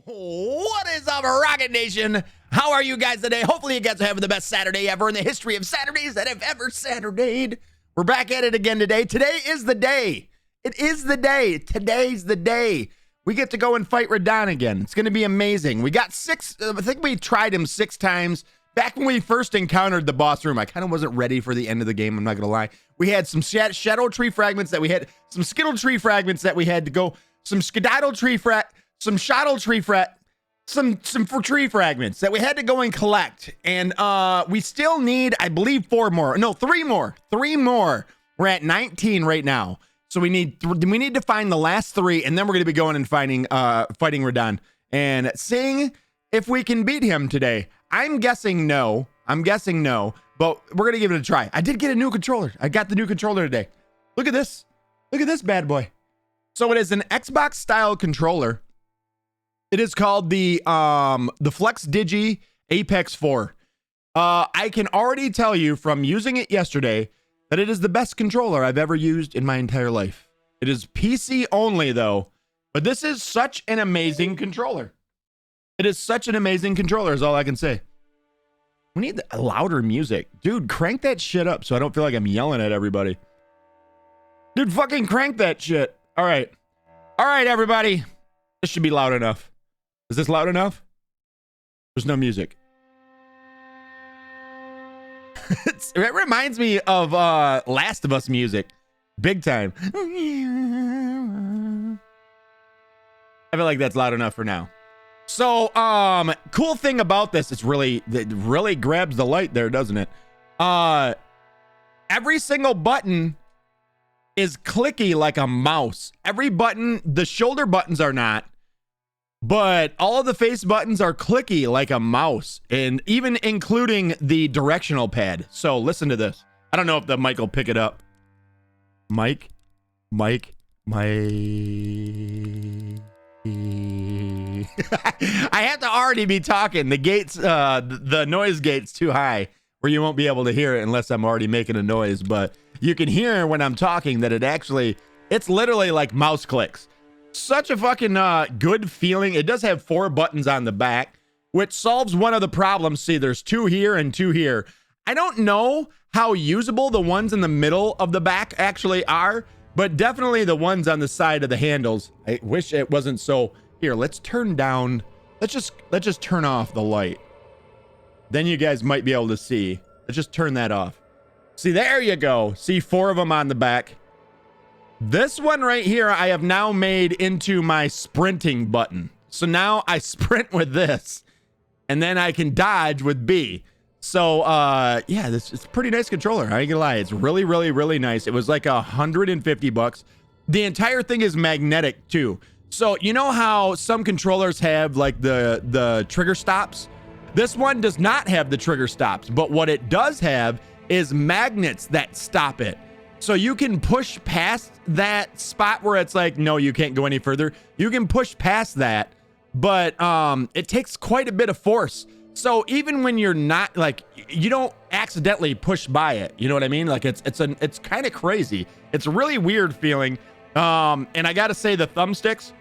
What is up, Rocket Nation? How are you guys today? Hopefully you guys are having the best Saturday ever in the history of Saturdays that have ever Saturdayed. We're back at it again today. Today is the day. It is the day. Today's the day. We get to go and fight Radon again. It's going to be amazing. We got I think we tried him 6 times. Back when we first encountered the boss room, I kind of wasn't ready for the end of the game, I'm not going to lie. We had some Shadow Tree fragments that we had, some Skittle Tree fragments that we had to go, some Skedaddle Tree some Shadow Tree some tree fragments that we had to go and collect. And we still need, I believe, 3 more. We're at 19 right now. So we need to find the last 3, and then we're going to be going and fighting Radon and seeing if we can beat him today. I'm guessing no, but we're going to give it a try. I did get a new controller. I got the new controller today. Look at this. Look at this bad boy. So it is an Xbox style controller. It is called the Flex Digi Apex 4. I can already tell you from using it yesterday that it is the best controller I've ever used in my entire life. It is PC only though, but this is such an amazing controller. It is such an amazing controller is all I can say. We need louder music. Dude, crank that shit up so I don't feel like I'm yelling at everybody. Dude, fucking crank that shit. All right. All right, everybody. This should be loud enough. Is this loud enough? There's no music. It reminds me of Last of Us music. Big time. I feel like that's loud enough for now. So, cool thing about this, it really grabs the light there, doesn't it? Every single button is clicky like a mouse. Every button, the shoulder buttons are not, but all of the face buttons are clicky like a mouse, and even including the directional pad. So listen to this. I don't know if the mic will pick it up. Mic. I have to already be talking. The gates, the noise gate's too high where you won't be able to hear it unless I'm already making a noise, but you can hear when I'm talking that it's literally like mouse clicks. Such a fucking good feeling. It does have 4 buttons on the back, which solves one of the problems. See, there's 2 here and 2 here. I don't know how usable the ones in the middle of the back actually are, but definitely the ones on the side of the handles. I wish it wasn't so. Here, let's turn down. Let's just turn off the light. Then you guys might be able to see. Let's just turn that off. See, there you go. See, 4 of them on the back. This one right here, I have now made into my sprinting button. So now I sprint with this, and then I can dodge with B. So, yeah, it's a pretty nice controller. I ain't gonna lie. It's really, really, really nice. It was like $150. The entire thing is magnetic too. So you know how some controllers have like the trigger stops? This one does not have the trigger stops, but what it does have is magnets that stop it. So you can push past that spot where it's like, no, you can't go any further. You can push past that, but it takes quite a bit of force. So even when you're not, like, you don't accidentally push by it, you know what I mean? Like it's kind of crazy. It's a really weird feeling. And I gotta say, the thumbsticks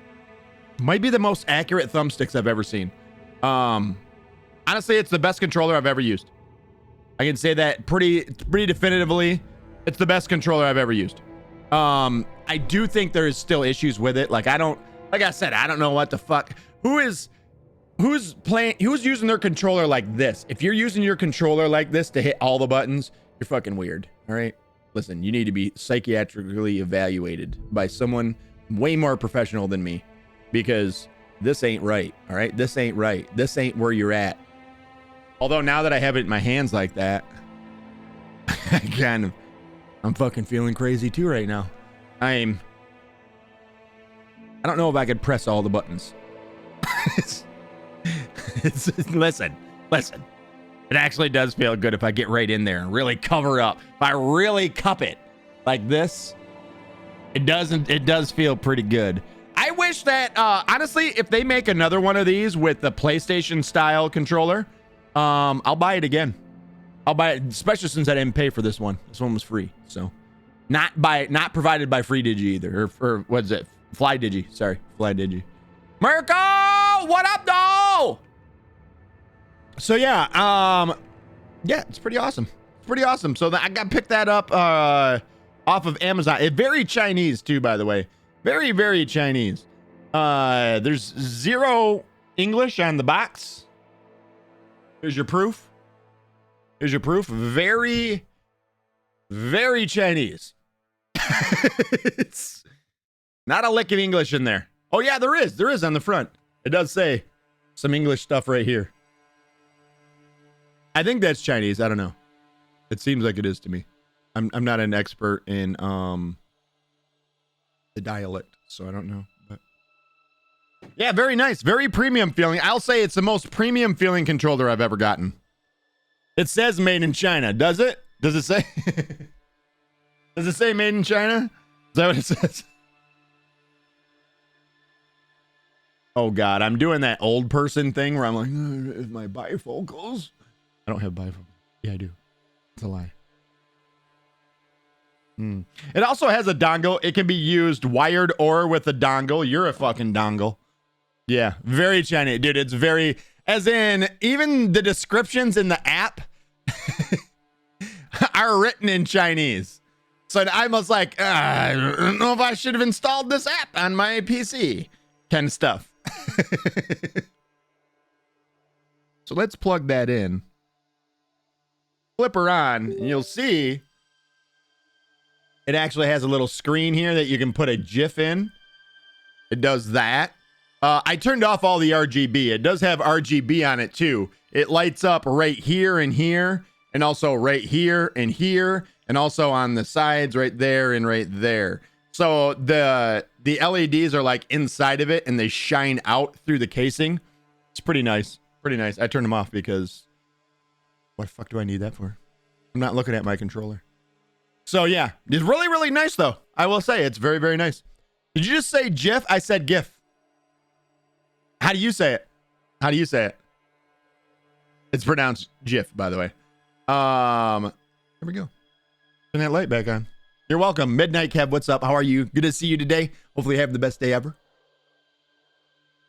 might be the most accurate thumbsticks I've ever seen. Honestly, it's the best controller I've ever used. I can say that pretty definitively. It's the best controller I've ever used. I do think there is still issues with it. Like I said, I don't know what the fuck. Who's using their controller like this? If you're using your controller like this to hit all the buttons, you're fucking weird. All right. Listen, you need to be psychiatrically evaluated by someone way more professional than me, because this ain't right. All right. This ain't right. This ain't where you're at. Although now that I have it in my hands like that, I'm fucking feeling crazy too right now. I don't know if I could press all the buttons. Listen. It actually does feel good if I get right in there and really cover up. If I really cup it like this, it does feel pretty good. I wish that, honestly, if they make another one of these with the PlayStation style controller, I'll buy it again. I'll buy it, especially since I didn't pay for this one. This one was free, so not provided by Free Digi either, or what is it? Fly Digi. Sorry, Fly Digi. Marika! Yo, what up, though? So yeah, yeah, it's pretty awesome. It's pretty awesome. So I got picked that up off of Amazon. It's very Chinese too, by the way. Very, very Chinese. There's 0 English on the box. Here's your proof. Here's your proof. Very, very Chinese. It's not a lick of English in there. Oh yeah, there is. There is on the front. It does say some English stuff right here. I think that's Chinese. I don't know. It seems like it is to me. I'm not an expert in the dialect, so I don't know. But yeah, very nice. Very premium feeling. I'll say it's the most premium feeling controller I've ever gotten. It says made in China. Does it? Does it say? Does it say made in China? Is that what it says? Oh God, I'm doing that old person thing where I'm like, is my bifocals? I don't have bifocals. Yeah, I do. It's a lie. It also has a dongle. It can be used wired or with a dongle. You're a fucking dongle. Yeah, very Chinese. Dude, it's very, as in, even the descriptions in the app are written in Chinese. So I was like, I don't know if I should have installed this app on my PC. Kind of stuff. So let's plug that in. Flip her on, and you'll see it actually has a little screen here that you can put a GIF in. It does that. I turned off all the RGB. It does have RGB on it too. It lights up right here and here, and also right here and here, and also on the sides right there and right there. So the LEDs are like inside of it and they shine out through the casing. It's pretty nice. Pretty nice. I turned them off because what the fuck do I need that for? I'm not looking at my controller. So yeah, it's really, really nice though. I will say it's very, very nice. Did you just say GIF? I said GIF. How do you say it? How do you say it? It's pronounced GIF, by the way. Here we go. Turn that light back on. You're welcome. Midnight Kev, what's up? How are you? Good to see you today. Hopefully you have the best day ever.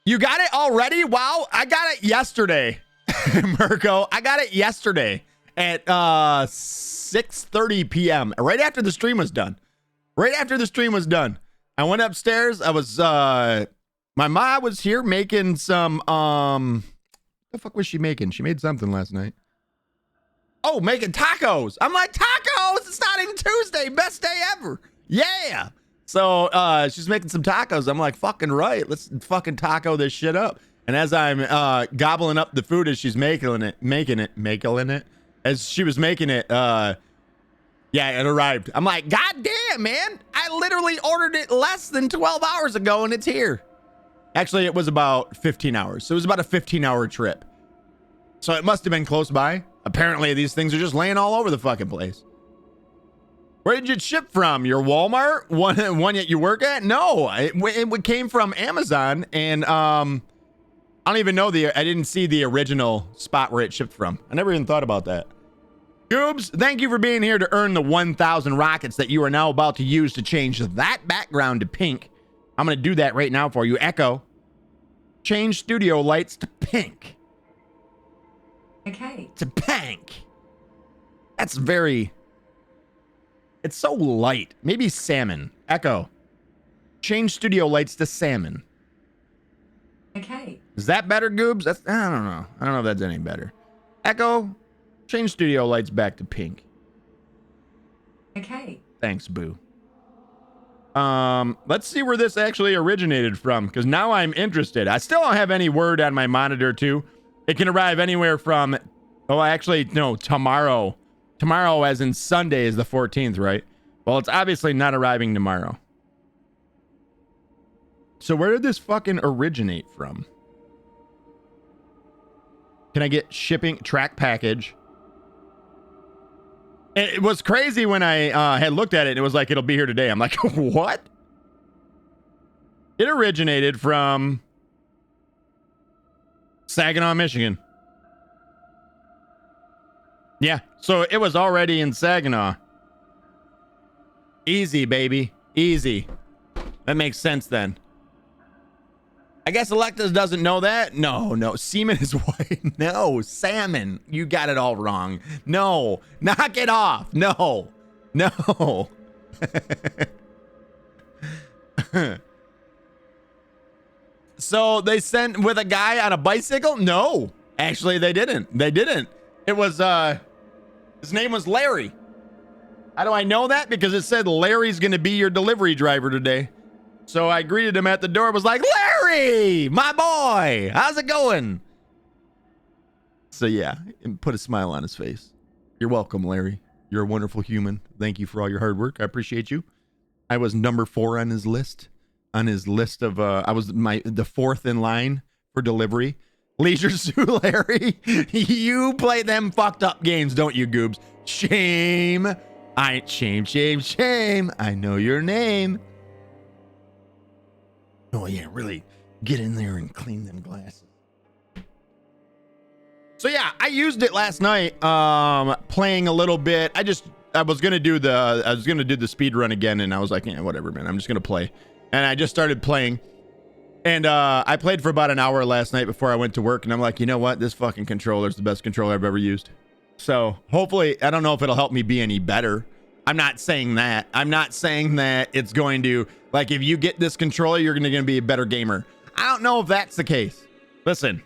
You got it already? Wow, I got it yesterday. Mirko, I got it yesterday at 6:30 p.m. right after the stream was done. Right after the stream was done. I went upstairs. I was my mom was here making some what the fuck was she making? She made something last night. Oh, making tacos. I'm like, tacos? It's not even Tuesday. Best day ever. Yeah. So she's making some tacos. I'm like, fucking right. Let's fucking taco this shit up. And as I'm gobbling up the food as she's making it, as she was making it, yeah, it arrived. I'm like, God damn, man. I literally ordered it less than 12 hours ago and it's here. Actually, it was about 15 hours. So it was about a 15-hour trip. So it must have been close by. Apparently, these things are just laying all over the fucking place. Where did you ship from? Your Walmart? One that you work at? No, it came from Amazon, and I don't even know I didn't see the original spot where it shipped from. I never even thought about that. Goobs, thank you for being here to earn the 1,000 rockets that you are now about to use to change that background to pink. I'm going to do that right now for you. Echo, change studio lights to pink. Okay. To pink. That's very... It's so light. Maybe salmon. Echo, change studio lights to salmon. Okay. Is that better, Goobs? I don't know. I don't know if that's any better. Echo, change studio lights back to pink. Okay. Thanks, Boo. Let's see where this actually originated from, because now I'm interested. I still don't have any word on my monitor, too. It can arrive anywhere from... Oh, actually, no, tomorrow. Tomorrow, as in Sunday, is the 14th, right? Well, it's obviously not arriving tomorrow. So where did this fucking originate from? Can I get shipping track package? It was crazy when I had looked at it. It was like, it'll be here today. I'm like, what? It originated from Saginaw, Michigan. Yeah, so it was already in Saginaw. Easy, baby. Easy. That makes sense then. I guess Alexis doesn't know that. No, semen is white. No, salmon. You got it all wrong. No, knock it off. No. So they sent with a guy on a bicycle? No, actually they didn't. It was, his name was Larry. How do I know that? Because it said Larry's going to be your delivery driver today. So I greeted him at the door, was like, Larry, my boy, how's it going? So yeah, and put a smile on his face. You're welcome, Larry. You're a wonderful human. Thank you for all your hard work. I appreciate you. I was number 4 on his list. On his list of, I was the 4th in line for delivery. Leisure Suit Larry, you play them fucked up games, don't you, Goobs? Shame. Shame. I know your name. Oh yeah, really get in there and clean them glasses. So yeah, I used it last night, playing a little bit. I was gonna do the speed run again, and I was like, yeah, whatever, man. I'm just gonna play, and I just started playing, and I played for about an hour last night before I went to work, and I'm like, you know what? This fucking controller is the best controller I've ever used. So hopefully, I don't know if it'll help me be any better. I'm not saying that. I'm not saying that it's going to, like, if you get this controller, you're going to be a better gamer. I don't know if that's the case. Listen,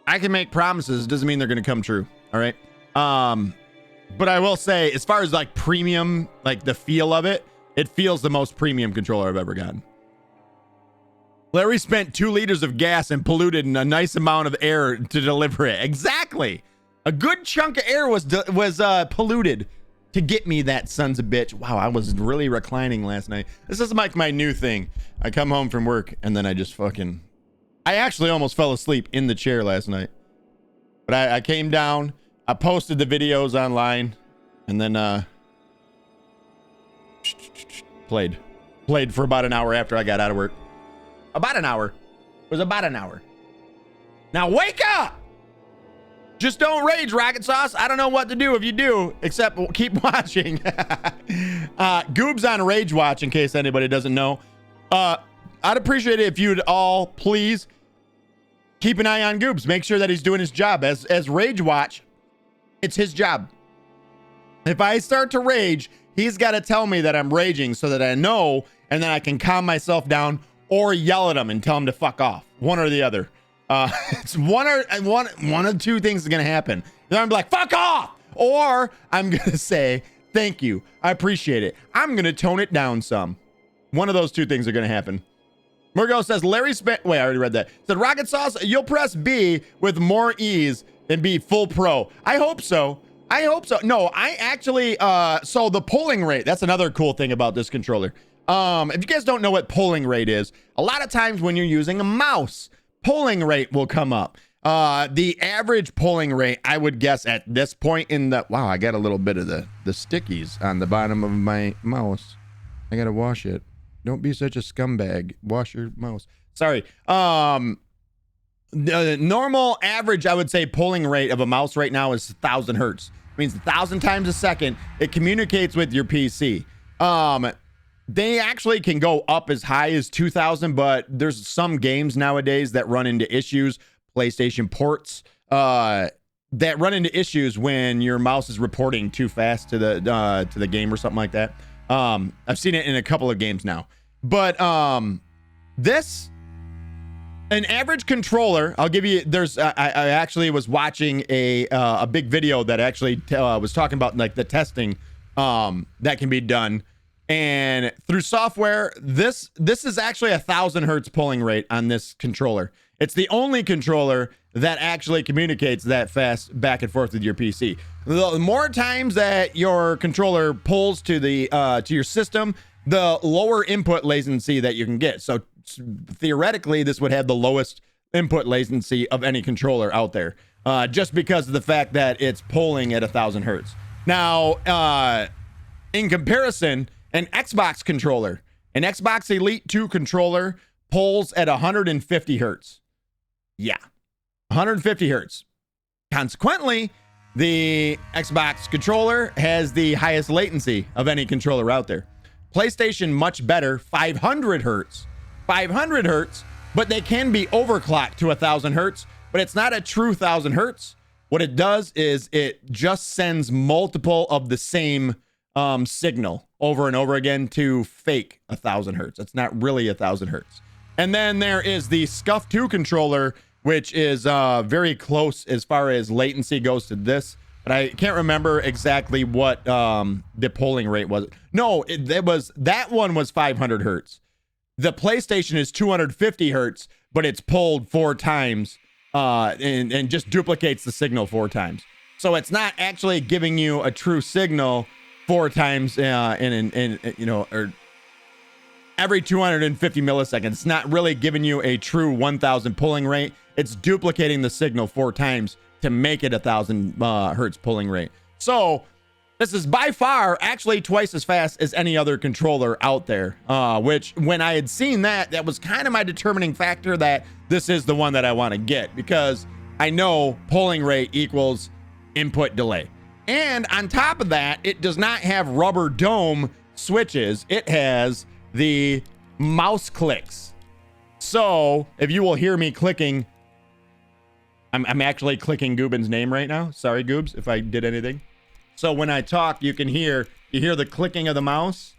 I can make promises. Doesn't mean they're going to come true. All right. But I will say, as far as like premium, like the feel of it, it feels the most premium controller I've ever gotten. Larry spent 2 liters of gas and polluted a nice amount of air to deliver it. Exactly. A good chunk of air was polluted to get me that sons of bitch. Wow, I was really reclining last night. This is like my new thing. I come home from work and then I just I actually almost fell asleep in the chair last night. But I came down, I posted the videos online, and then played for about an hour after I got out of work. About an hour. It was about an hour. Now wake up! Just don't rage, Rockitsauce. I don't know what to do if you do, except keep watching. Goob's on Rage Watch, in case anybody doesn't know. I'd appreciate it if you'd all please keep an eye on Goobs. Make sure that he's doing his job. As Rage Watch, it's his job. If I start to rage, he's got to tell me that I'm raging so that I know, and then I can calm myself down or yell at him and tell him to fuck off. One or the other. It's one of 2 things is gonna happen. Then I'm like, fuck off, or I'm gonna say thank you, I appreciate it. I'm gonna tone it down some. One of those 2 things are gonna happen. Murgo says Larry spent. Wait, I already read that. Said Rockitsauce, you'll press B with more ease than be full pro. I hope so. No, I actually. So the pulling rate. That's another cool thing about this controller. If you guys don't know what pulling rate is, a lot of times when you're using a mouse, pulling rate will come up. The average pulling rate, I would guess at this point in the, wow, I got a little bit of the stickies on the bottom of my mouse. I gotta wash it. Don't be such a scumbag. Wash your mouse. Sorry. The normal average, I would say, pulling rate of a mouse right now is 1,000 hertz. It means 1,000 times a second. It communicates with your PC. They actually can go up as high as 2,000, but there's some games nowadays that run into issues. PlayStation ports that run into issues when your mouse is reporting too fast to the game or something like that. I've seen it in a couple of games now. But this, an average controller, I'll give you. There's I actually was watching a big video that actually was talking about like the testing that can be done. And through software, this is actually 1,000 hertz pulling rate on this controller. It's the only controller that actually communicates that fast back and forth with your PC. The more times that your controller pulls to your system, the lower input latency that you can get. So theoretically, this would have the lowest input latency of any controller out there, just because of the fact that it's pulling at 1,000 hertz. Now, in comparison, an Xbox controller, an Xbox Elite 2 controller pulls at 150 hertz. Yeah, 150 hertz. Consequently, the Xbox controller has the highest latency of any controller out there. PlayStation, much better, 500 hertz. 500 hertz but they can be overclocked to 1,000 hertz, but it's not a true 1,000 hertz. What it does is it just sends multiple of the same signal over and over again to fake 1,000 hertz. It's not really 1,000 hertz. And then there is the Scuff 2 controller, which is very close as far as latency goes to this. But I can't remember exactly what the polling rate was. No, it was, that one was 500 hertz. The PlayStation is 250 hertz, but it's pulled 4 times and just duplicates the signal 4 times. So it's not actually giving you a true signal 4 times in you know, or every 250 milliseconds. It's not really giving you a true 1,000 pulling rate. It's duplicating the signal 4 times to make it 1,000 hertz pulling rate. So this is by far actually twice as fast as any other controller out there, which when I had seen that, that was kind of my determining factor that this is the one that I want to get, because I know polling rate equals input delay. And on top of that, it does not have rubber dome switches. It has the mouse clicks. So if you will hear me clicking, I'm actually clicking Goobin's name right now. Sorry, Goobs, if I did anything. So when I talk, you hear the clicking of the mouse.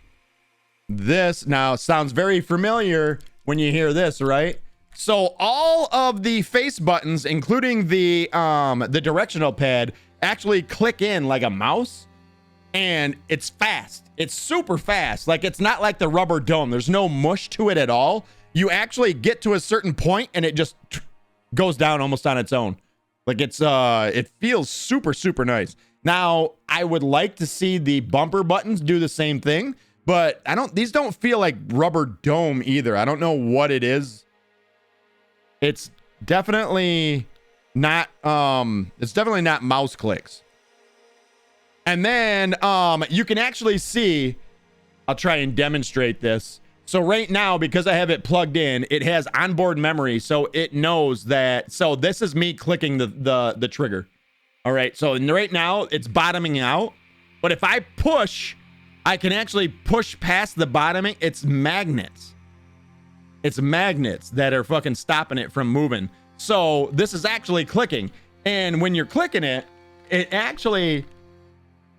This now sounds very familiar when you hear this, right? So all of the face buttons, including the directional pad, actually click in like a mouse, and it's fast. It's super fast. Like, it's not like the rubber dome. There's no mush to it at all. You actually get to a certain point and it just goes down almost on its own. Like, it's it feels super, super nice. Now, I would like to see the bumper buttons do the same thing, but these don't feel like rubber dome either. I don't know what it is. It's definitely not mouse clicks. And then you can actually see, I'll try and demonstrate this. So right now, because I have it plugged in, it has onboard memory, so it knows that. So this is me clicking the trigger. All right, so right now it's bottoming out, but if I push, I can actually push past the bottoming. It's magnets. It's magnets that are fucking stopping it from moving. So this is actually clicking, and when you're clicking it, it actually,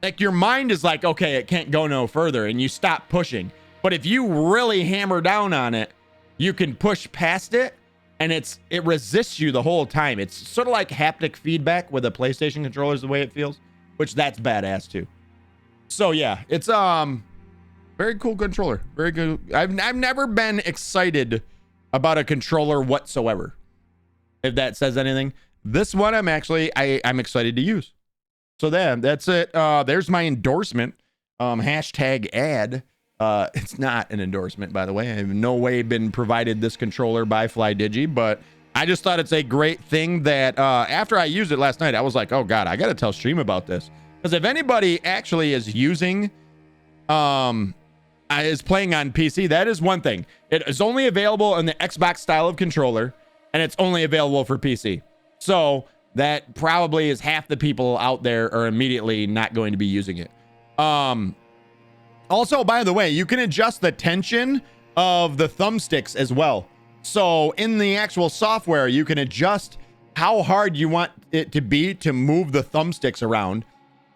like, your mind is like, okay, it can't go no further, and you stop pushing. But if you really hammer down on it, you can push past it, and it resists you the whole time. It's sort of like haptic feedback with a PlayStation controller is the way it feels, which that's badass too. So yeah, it's very cool controller. Very good. I've never been excited about a controller whatsoever, if that says anything. This one I'm excited to use. So then that's it. There's my endorsement. Hashtag ad. It's not an endorsement, by the way. I have in no way been provided this controller by FlyDigi, but I just thought it's a great thing that after I used it last night, I was like, oh God, I got to tell Stream about this. Because if anybody actually is using, is playing on PC, that is one thing. It is only available in the Xbox style of controller, and it's only available for PC. So that probably is half the people out there are immediately not going to be using it. Also, by the way, you can adjust the tension of the thumbsticks as well. So in the actual software, you can adjust how hard you want it to be to move the thumbsticks around.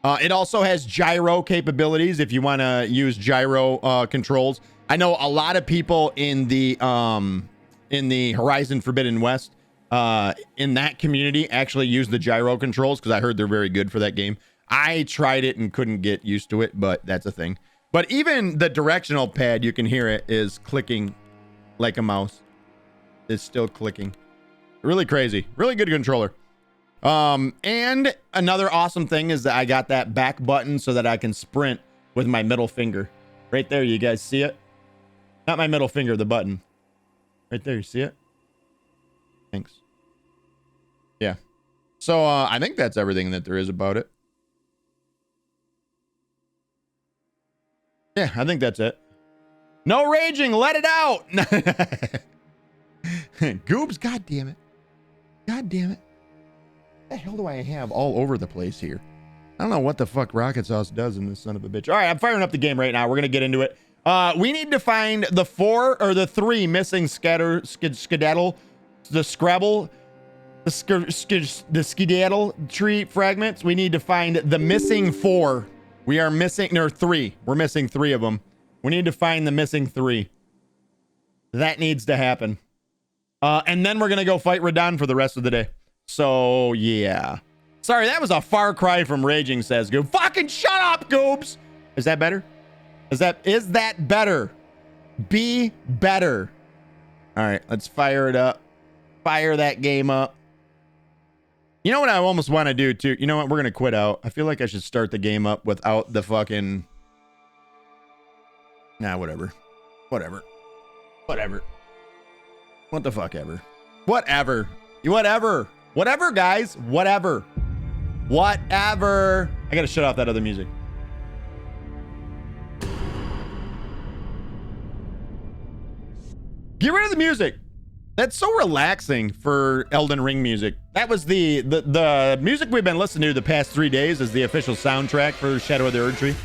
It also has gyro capabilities if you want to use gyro controls. I know a lot of people in the Horizon Forbidden West, in that community, actually use the gyro controls because I heard they're very good for that game. I tried it and couldn't get used to it, but that's a thing. But even the directional pad, you can hear it, is clicking like a mouse. It's still clicking. Really crazy. Really good controller. And another awesome thing is that I got that back button so that I can sprint with my middle finger. Right there, you guys see it? Not my middle finger, the button. Right there, you see it? Thanks. Yeah. So I think that's everything that there is about it. Yeah, I think that's it. No raging, let it out. Goobs, god damn it. God damn it. What the hell do I have all over the place here? I don't know what the fuck Rockitsauce does in this son of a bitch. All right, I'm firing up the game right now. We're going to get into it. We need to find the 4 or the 3 missing skedaddle, the scrabble, the skedaddle tree fragments. We need to find the missing 4. We are missing, or 3. We're missing 3 of them. We need to find the missing 3. That needs to happen. And then we're going to go fight Radon for the rest of the day. So, yeah. Sorry, that was a far cry from Raging, says Goob. Fucking shut up, Goobs! Is that better? Is that better? Be better. All right, let's fire it up. Fire that game up. You know what I almost want to do, too? You know what? We're going to quit out. I feel like I should start the game up without the fucking... Nah, whatever. Whatever. What the fuck ever. Whatever, guys. Whatever. I gotta shut off that other music. Get rid of the music. That's so relaxing for Elden Ring music. That was the music we've been listening to the past 3 days is the official soundtrack for Shadow of the Erdtree.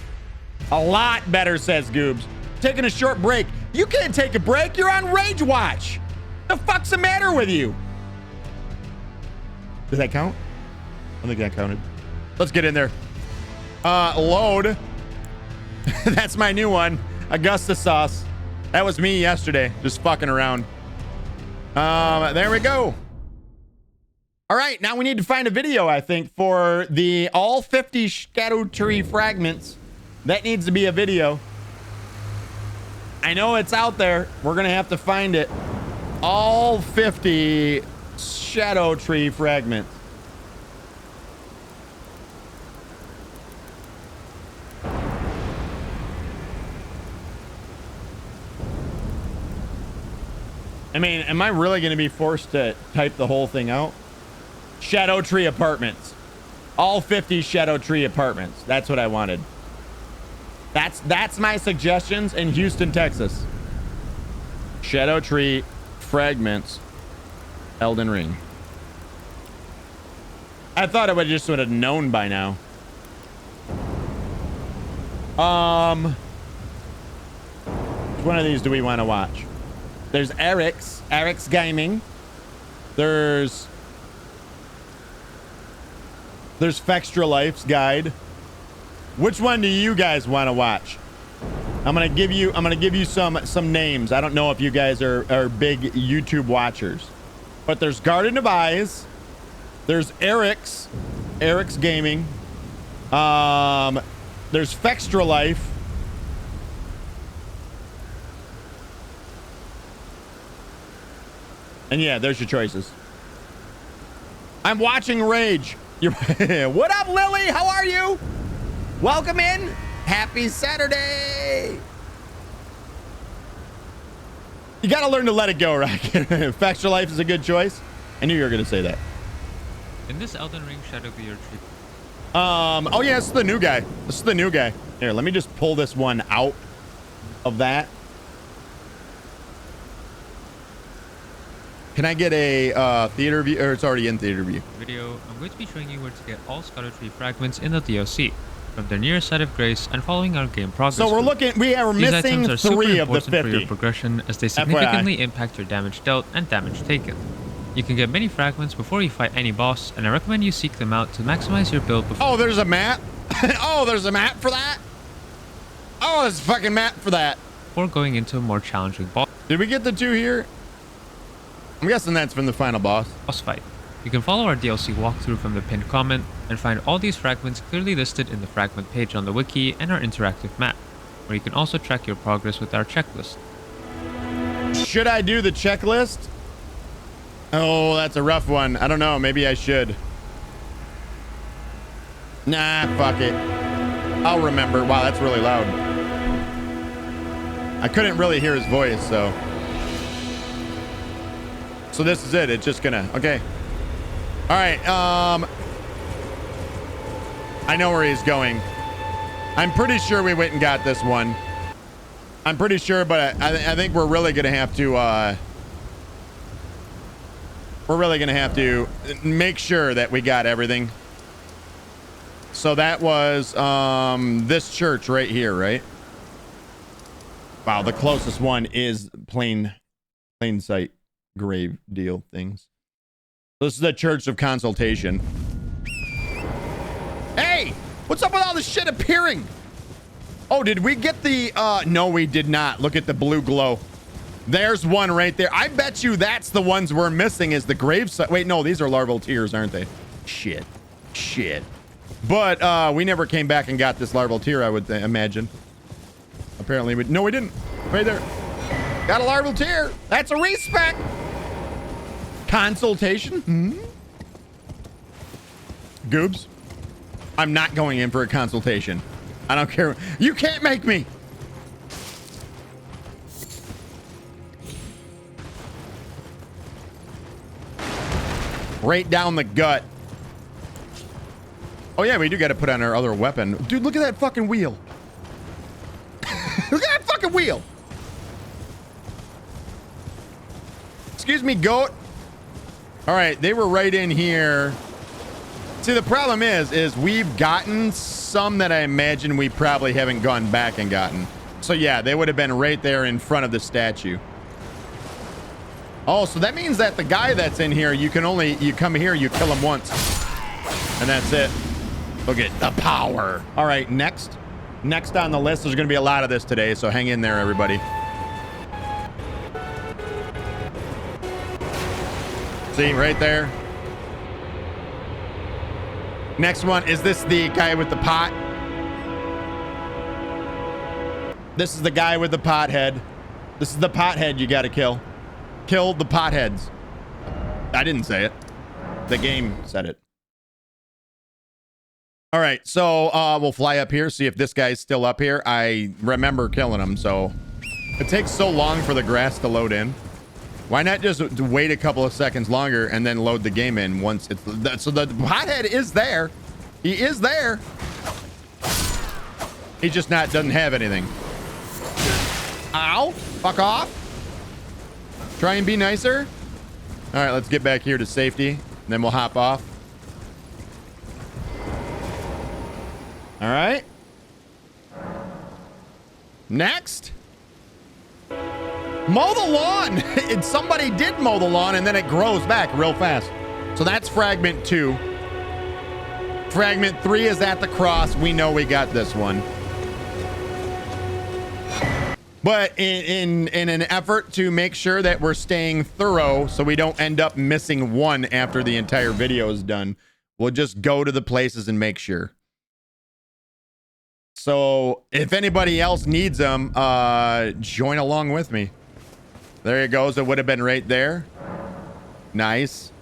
A lot better, says Goobs. Taking a short break. You can't take a break. You're on Rage Watch. The fuck's the matter with you? Does that count? I think that counted. Let's get in there. Load. That's my new one. Augustus sauce. That was me yesterday. Just fucking around. There we go. All right. Now we need to find a video, I think, for the all 50 Shadow Tree fragments. That needs to be a video. I know it's out there. We're going to have to find it. All 50 Shadow Tree fragments. I mean, am I really going to be forced to type the whole thing out? Shadow Tree apartments. All 50 Shadow Tree apartments. That's what I wanted. That's my suggestions in Houston, Texas. Shadow Tree fragments. Elden Ring. I thought I would have known by now. Which one of these do we want to watch? There's Eric's Gaming. There's Fextra Life's guide. Which one do you guys want to watch? I'm gonna give you some names. I don't know if you guys are big YouTube watchers, but there's Garden of Eyes. There's Eric's Gaming. There's Fextra Life. And yeah, there's your choices. I'm watching Rage. What up, Lily? How are you? Welcome in. Happy Saturday. You got to learn to let it go, right? Fextra Life is a good choice. I knew you were going to say that. In this Elden Ring Shadow of the Erdtree. Oh yeah, this is the new guy. Here, let me just pull this one out of that. Can I get a theater view? Or it's already in theater view. Video, I'm going to be showing you where to get all Shadow Tree fragments in the DLC from the near side of Grace and following our game progress. So we're looking. We are These missing items are 3 of the super important 50. for your progression as they significantly impact your damage dealt and damage taken. You can get many fragments before you fight any boss, and I recommend you seek them out to maximize your build before. Oh, there's a map. Oh, there's a map for that. Oh, there's a fucking map for that. Before going into a more challenging boss. Did we get the 2 here? I'm guessing that's from the final boss Fight. You can follow our DLC walkthrough from the pinned comment and find all these fragments clearly listed in the fragment page on the wiki and our interactive map, where you can also track your progress with our checklist. Should I do the checklist? Oh, that's a rough one. I don't know. Maybe I should. Nah, fuck it. I'll remember. Wow, that's really loud. I couldn't really hear his voice, so this is it. It's just gonna, okay. All right. I know where he's going. I'm pretty sure we went and got this one. I'm pretty sure, but I think we're really gonna have to, make sure that we got everything. So that was, this church right here, right? Wow, the closest one is plain sight grave deal things. This is the Church of Consultation. Hey, what's up with all this shit appearing? Oh, did we get the, no, we did not. Look at the blue glow. There's one right there. I bet you that's the ones we're missing is the grave site. Wait, no, these are larval tears, aren't they? Shit. But we never came back and got this larval tear, I would imagine. Apparently, no, we didn't. Right there. Got a larval tear. That's a respec. Consultation? Goobs. I'm not going in for a consultation. I don't care. You can't make me. Right down the gut. Oh yeah, we do got to put on our other weapon. Dude, look at that fucking wheel. Look at that fucking wheel. Excuse me, goat. All right, they were right in here. See, the problem is we've gotten some that I imagine we probably haven't gone back and gotten. So yeah, they would have been right there in front of the statue. Oh, so that means that the guy that's in here, you come here, you kill him once. And that's it. Look at the power. All right, next on the list, there's going to be a lot of this today, so hang in there, everybody. See, right there. Next one, is this the guy with the pot? This is the guy with the pot head. This is the pot head you got to kill. Kill the potheads. I didn't say it. The game said it. All right, so we'll fly up here, see if this guy's still up here. I remember killing him, so it takes so long for the grass to load in. Why not just wait a couple of seconds longer and then load the game in once it's... So the pothead is there. He is there. He just doesn't have anything. Ow. Fuck off. Try and be nicer. All right, let's get back here to safety. And then we'll hop off. All right. Next. Mow the lawn. Somebody did mow the lawn and then it grows back real fast. So that's fragment 2. Fragment 3 is at the cross. We know we got this one. But in an effort to make sure that we're staying thorough so we don't end up missing one after the entire video is done, we'll just go to the places and make sure. So if anybody else needs them, join along with me. There it goes. It would have been right there. Nice.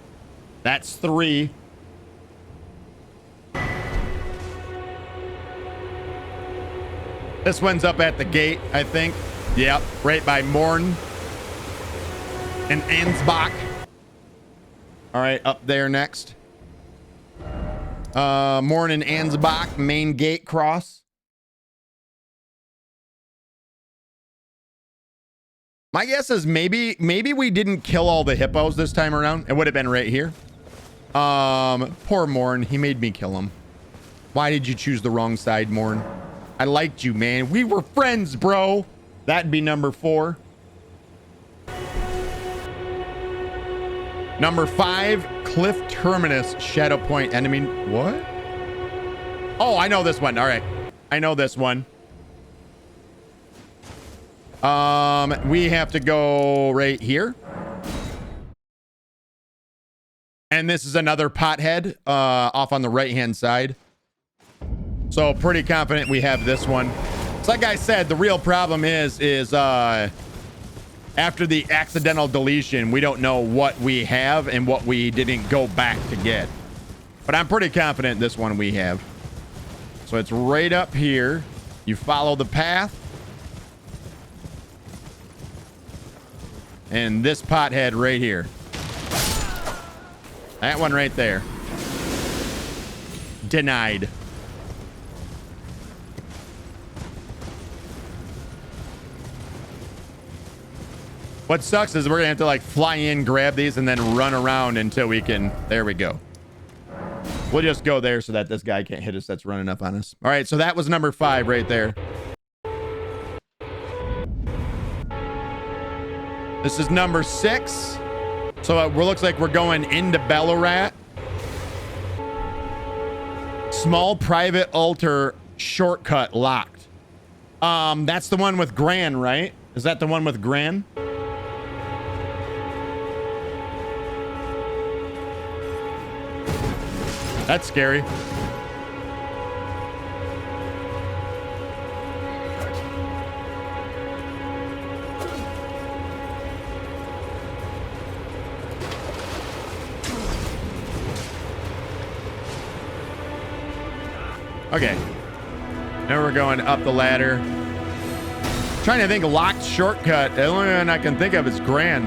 That's 3. This one's up at the gate, I think. Yep, right by Morn and Ansbach. All right, up there next. Morn and Ansbach, main gate cross. My guess is maybe we didn't kill all the hippos this time around. It would have been right here. Poor Morn, he made me kill him. Why did you choose the wrong side, Morn? I liked you, man. We were friends, bro. That'd be number 4. Number 5, Cliff Terminus, Shadow Point enemy. What? Oh, I know this one. All right. I know this one. We have to go right here. And this is another pothead, off on the right-hand side. So pretty confident we have this one. So like I said, the real problem is after the accidental deletion, we don't know what we have and what we didn't go back to get. But I'm pretty confident this one we have. So it's right up here. You follow the path. And this pothead right here. That one right there. Denied. What sucks is we're gonna have to like fly in, grab these, and then run around until we can. There we go. We'll just go there so that this guy can't hit us that's running up on us. All right, so that was number 5 right there. This is number 6. So it looks like we're going into Ballarat. Small private altar shortcut locked. That's the one with Gran, right? Is that the one with Gran? That's scary. Okay. Now we're going up the ladder. Trying to think locked shortcut. The only one I can think of is Gran.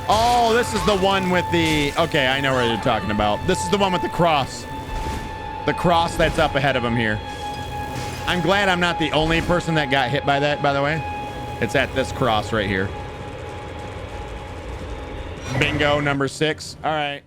Oh, this is the one with the... Okay, I know what you're talking about. This is the one with the cross. The cross that's up ahead of him here. I'm glad I'm not the only person that got hit by that, by the way. It's at this cross right here. Bingo, number 6. All right.